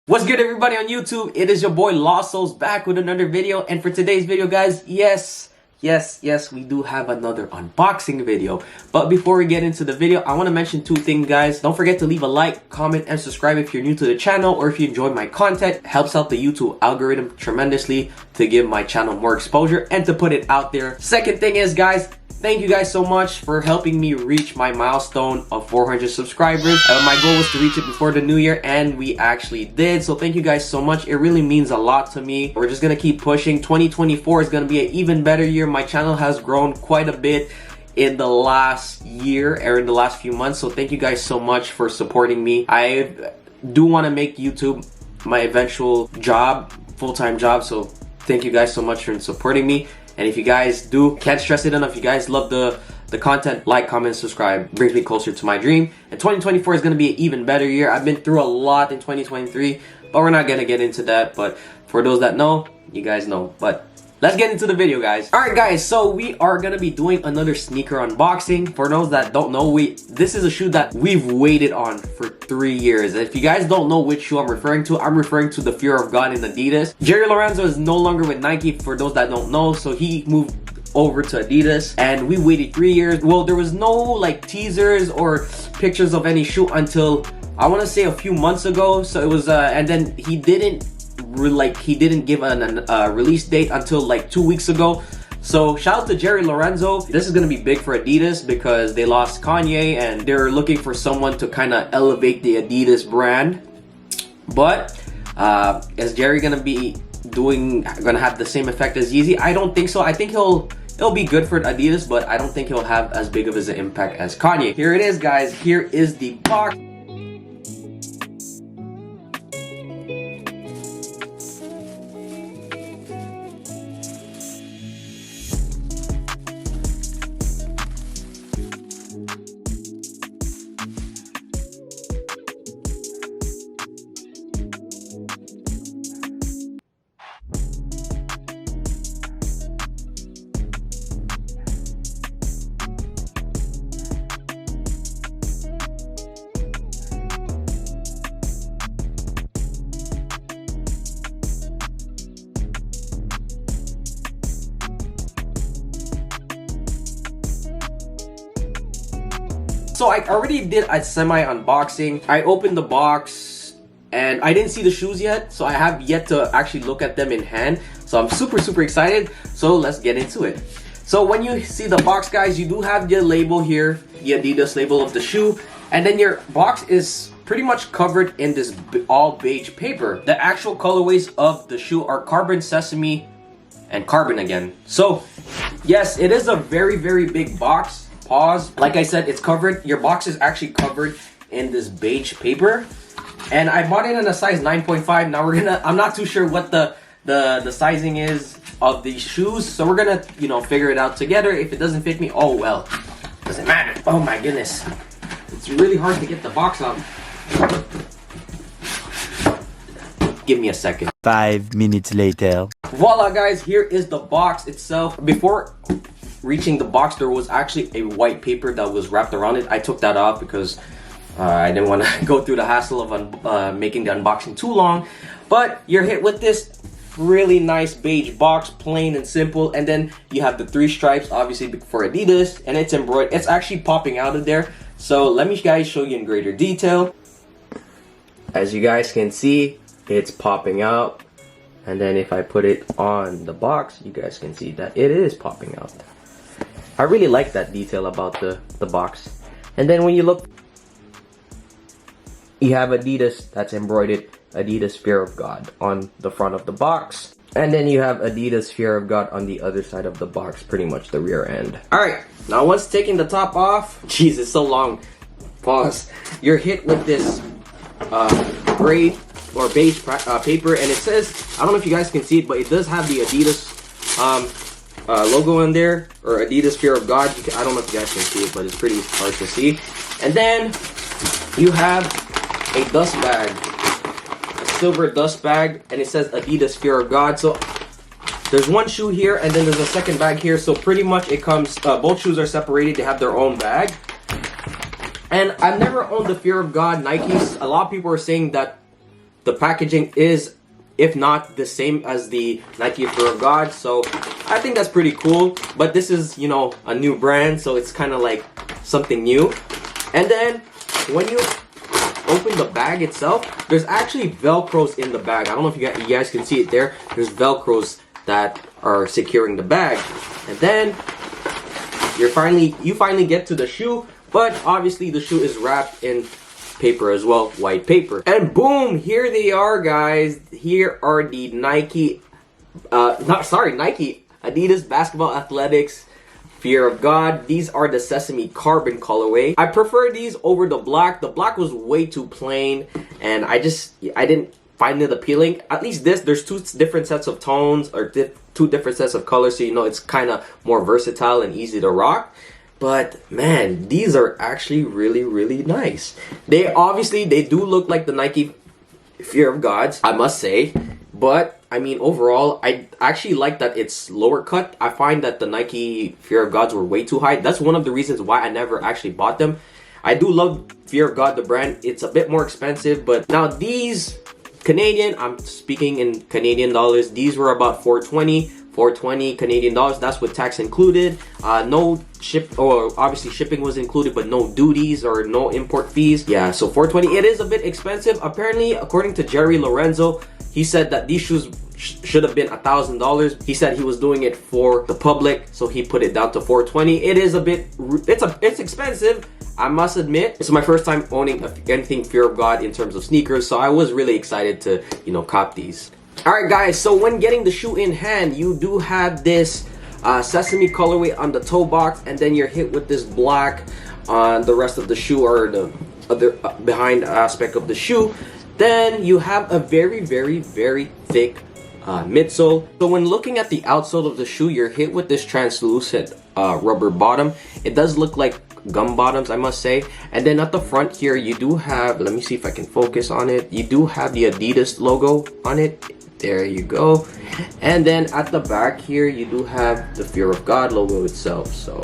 What's good, everybody on YouTube? It is your boy Lost Souls back with another video, and for today's video, guys, yes, we do have another unboxing video. But before we get into the video, I want to mention two things, guys. Don't forget to leave a like, comment, and subscribe if you're new to the channel or if you enjoy my content. It helps out the YouTube algorithm tremendously to give my channel more exposure and to put it out there. Second thing is, guys, thank you guys so much for helping me reach my milestone of 400 subscribers. My goal was to reach it before the new year, and we actually did. So thank you guys so much. It really means a lot to me. We're just gonna keep pushing. 2024 is gonna be an even better year. My channel has grown quite a bit in the last year or in the last few months. So thank you guys so much for supporting me. I do want to make YouTube my eventual job, full-time job. So thank you guys so much for supporting me. And if you guys can't stress it enough, if you guys love the content, like, comment, subscribe, brings me closer to my dream. And 2024 is going to be an even better year. I've been through a lot in 2023, but we're not going to get into that. But for those that know, you guys know. But let's get into the video, guys. Alright, guys, so we are going to be doing another sneaker unboxing. For those that don't know, this is a shoe that we've waited on for 3 years. If you guys don't know which shoe I'm referring to the Fear of God in Adidas. Jerry Lorenzo is no longer with Nike, for those that don't know, so he moved over to Adidas, and we waited 3 years. Well, there was no like teasers or pictures of any shoe until I want to say a few months ago. So it was and then he didn't give a release date until like 2 weeks ago. So shout out to Jerry Lorenzo. This is gonna be big for Adidas because they lost Kanye and they're looking for someone to kind of elevate the Adidas brand. But is Jerry gonna have the same effect as Yeezy? I don't think so. I think it'll be good for Adidas, but I don't think he'll have as big of an impact as Kanye. Here it is, guys. Here is the box. So I already did a semi unboxing. I opened the box and I didn't see the shoes yet, so I have yet to actually look at them in hand. So I'm super excited. So let's get into it. So when you see the box, guys, you do have the label here, the Adidas label of the shoe, and then your box is pretty much covered in this all beige paper. The actual colorways of the shoe are carbon, sesame, and carbon again. So yes, it is a very big box. Pause. Like I said, it's covered. Your box is actually covered in this beige paper, and I bought it in a size 9.5. Now I'm not too sure what the sizing is of these shoes, so we're gonna figure it out together. If it doesn't fit me, oh well, doesn't matter. Oh my goodness, it's really hard to get the box out. Give me a second. 5 minutes later. Voila, guys, here is the box itself. Before reaching the box, there was actually a white paper that was wrapped around it. I took that off because I didn't want to go through the hassle of making the unboxing too long. But you're hit with this really nice beige box, plain and simple, and then you have the 3 stripes, obviously for Adidas, and it's embroidered. It's actually popping out of there. So let me guys show you in greater detail. As you guys can see, it's popping out, and then if I put it on the box, you guys can see that it is popping out. I really like that detail about the box. And then when you look, you have Adidas that's embroidered Adidas Fear of God on the front of the box. And then you have Adidas Fear of God on the other side of the box, pretty much the rear end. Alright, now once taking the top off, jeez, it's so long. Pause. You're hit with this gray or beige paper, and it says, I don't know if you guys can see it, but it does have the Adidas logo in there, or Adidas Fear of God. I don't know if you guys can see it, but it's pretty hard to see. And then you have a dust bag, a silver dust bag, and it says Adidas Fear of God. So there's one shoe here, and then there's a second bag here. So pretty much it comes, both shoes are separated. They have their own bag. And I've never owned the Fear of God Nikes. A lot of people are saying that The packaging is, if not the same as the Nike Fear of God, so I think that's pretty cool. But this is, you know, a new brand, so it's kind of like something new. And then when you open the bag itself, there's actually Velcros in the bag. I don't know if you guys can see it there. There's Velcros that are securing the bag. And then you finally get to the shoe, but obviously the shoe is wrapped in paper as well, white paper. And boom, here they are, guys. Here are the Nike Adidas Basketball Athletics Fear of God. These are the Sesame carbon colorway. I prefer these over the black. The black was way too plain, and I didn't find it appealing. At least there's two different sets of tones, or two different sets of colors, so you know it's kind of more versatile and easy to rock. But man, these are actually really, really nice. They do look like the Nike Fear of Gods, I must say. But I mean, overall, I actually like that it's lower cut. I find that the Nike Fear of Gods were way too high. That's one of the reasons why I never actually bought them. I do love Fear of God, the brand. It's a bit more expensive, but now these Canadian, I'm speaking in Canadian dollars, these were about $420 Canadian dollars. That's with tax included. No obviously shipping was included, but no duties or no import fees. Yeah, so $420. It is a bit expensive. Apparently, according to Jerry Lorenzo, he said that these shoes should have been $1,000. He said he was doing it for the public, so he put it down to $420. It is a bit, it's expensive, I must admit. It's my first time owning anything Fear of God in terms of sneakers, so I was really excited to, you know, cop these. Alright guys, so when getting the shoe in hand, you do have this Sesame colorway on the toe box, and then you're hit with this black on the rest of the shoe, or the other behind aspect of the shoe. Then you have a very, very, very thick midsole. So when looking at the outsole of the shoe, you're hit with this translucent rubber bottom. It does look like gum bottoms, I must say. And then at the front here, you do have, let me see if I can focus on it, you do have the Adidas logo on it. There you go. And then at the back here, you do have the Fear of God logo itself. So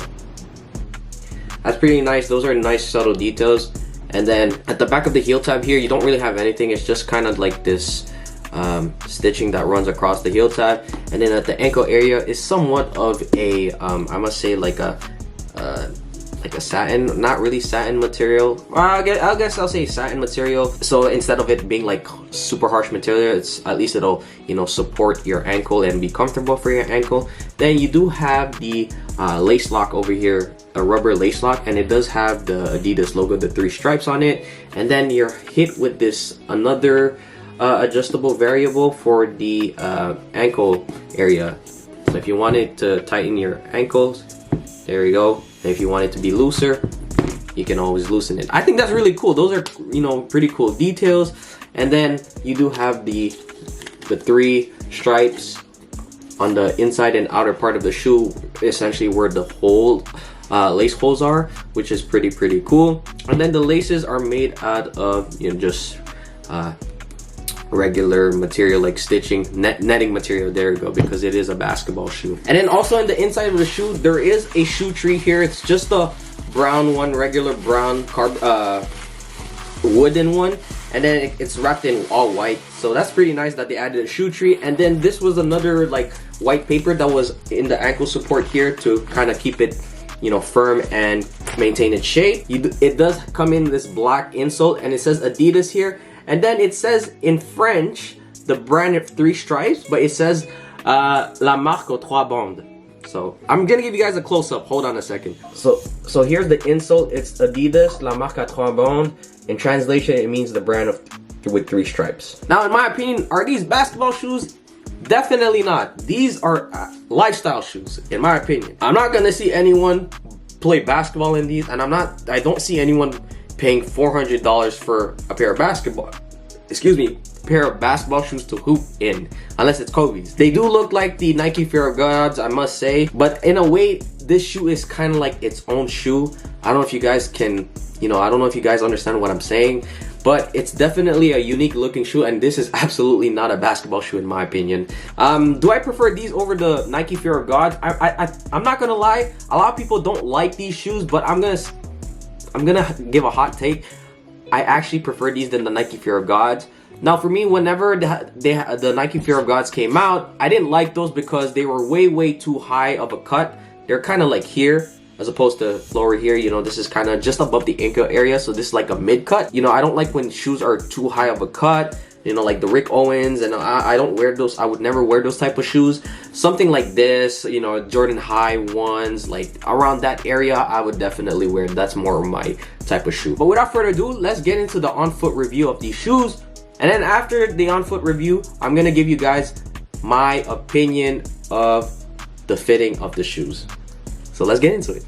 that's pretty nice. Those are nice subtle details. And then at the back of the heel tab here, you don't really have anything. It's just kind of like this stitching that runs across the heel tab. And then at the ankle area is somewhat of a I must say like a satin, not really satin material. I guess I'll say satin material. So instead of it being like super harsh material, it's at least it'll, you know, support your ankle and be comfortable for your ankle. Then you do have the lace lock over here, a rubber lace lock, and it does have the Adidas logo, the 3 stripes on it. And then you're hit with this another adjustable variable for the ankle area. So if you wanted to tighten your ankles, there you go. And if you want it to be looser, you can always loosen it. I think that's really cool. Those are, you know, pretty cool details. And then you do have the 3 stripes on the inside and outer part of the shoe, essentially where the hole lace holes are, which is pretty cool. And then the laces are made out of, you know, just regular material, like stitching, netting material. There you go, because it is a basketball shoe. And then also in the inside of the shoe, there is a shoe tree here. It's just a brown one, regular brown wooden one, and then it's wrapped in all white. So that's pretty nice that they added a shoe tree. And then this was another like white paper that was in the ankle support here to kind of keep it, you know, firm and maintain its shape. It does come in this black insole, and it says Adidas here. And then it says in French, the brand of 3 stripes, but it says La marque aux 3 bandes. So I'm gonna give you guys a close-up. Hold on a second. So here's the insole. It's Adidas, La marque à 3 bandes. In translation, it means the brand of with 3 stripes. Now, in my opinion, are these basketball shoes? Definitely not. These are lifestyle shoes, in my opinion. I'm not gonna see anyone play basketball in these, and I don't see anyone paying $400 for a pair of basketball shoes to hoop in, unless it's Kobe's. They do look like the Nike Fear of Gods, I must say, but in a way, this shoe is kind of like its own shoe. I don't know if you guys can, you know, I don't know if you guys understand what I'm saying, but it's definitely a unique looking shoe, and this is absolutely not a basketball shoe in my opinion. Do I prefer these over the Nike Fear of God? I'm not gonna lie, a lot of people don't like these shoes, but I'm gonna give a hot take. I actually prefer these than the Nike Fear of Gods. Now for me, whenever the Nike Fear of Gods came out, I didn't like those because they were way too high of a cut. They're kind of like here as opposed to lower here. You know, this is kind of just above the ankle area, so this is like a mid cut. You know, I don't like when shoes are too high of a cut. You know, like the Rick Owens, and I don't wear those. I would never wear those type of shoes. Something like this, you know, Jordan High ones, like around that area, I would definitely wear. That's more of my type of shoe. But without further ado, let's get into the on-foot review of these shoes. And then after the on-foot review, I'm gonna give you guys my opinion of the fitting of the shoes. So let's get into it.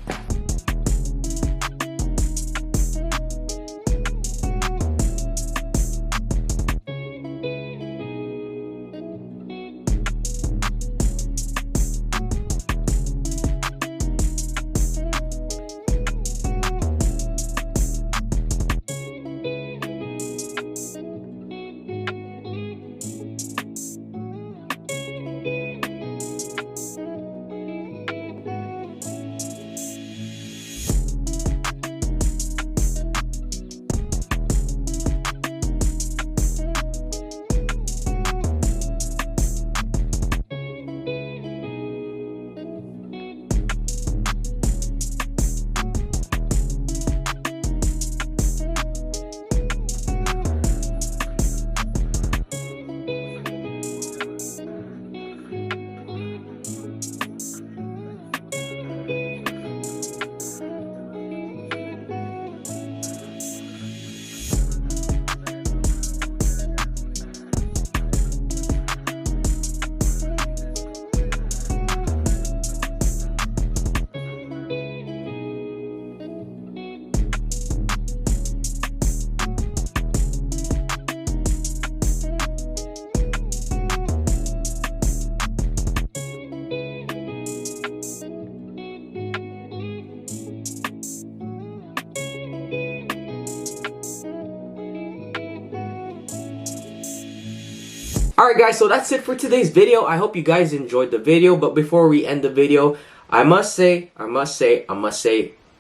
Alright guys, so that's it for today's video. I hope you guys enjoyed the video, but before we end the video, I must say,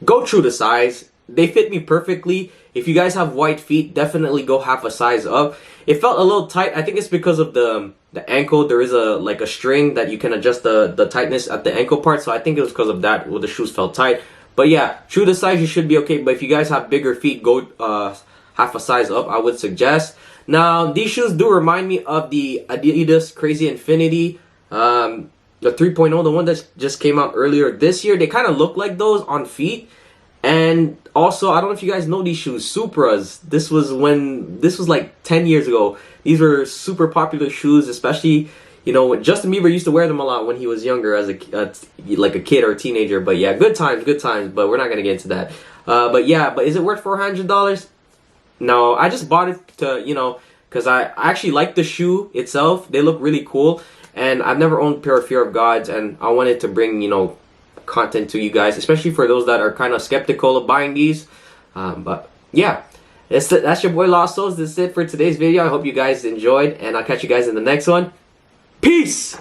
go true to size. They fit me perfectly. If you guys have white feet, definitely go half a size up. It felt a little tight. I think it's because of the ankle. There is a string that you can adjust the tightness at the ankle part, so I think it was because of that where the shoes felt tight. But yeah, true to size, you should be okay. But if you guys have bigger feet, go half a size up, I would suggest. Now, these shoes do remind me of the Adidas Crazy Infinity, the 3.0, the one that just came out earlier this year. They kind of look like those on feet. And also, I don't know if you guys know these shoes, Supras. This was like 10 years ago. These were super popular shoes, especially, you know, Justin Bieber used to wear them a lot when he was younger as like a kid or a teenager. But yeah, good times, but we're not going to get into that. But yeah, but is it worth $400? No, I just bought it to, you know, because I actually like the shoe itself. They look really cool. And I've never owned a pair of Fear of Gods. And I wanted to bring, you know, content to you guys, especially for those that are kind of skeptical of buying these. But yeah, that's your boy Lost Souls. This is it for today's video. I hope you guys enjoyed. And I'll catch you guys in the next one. Peace!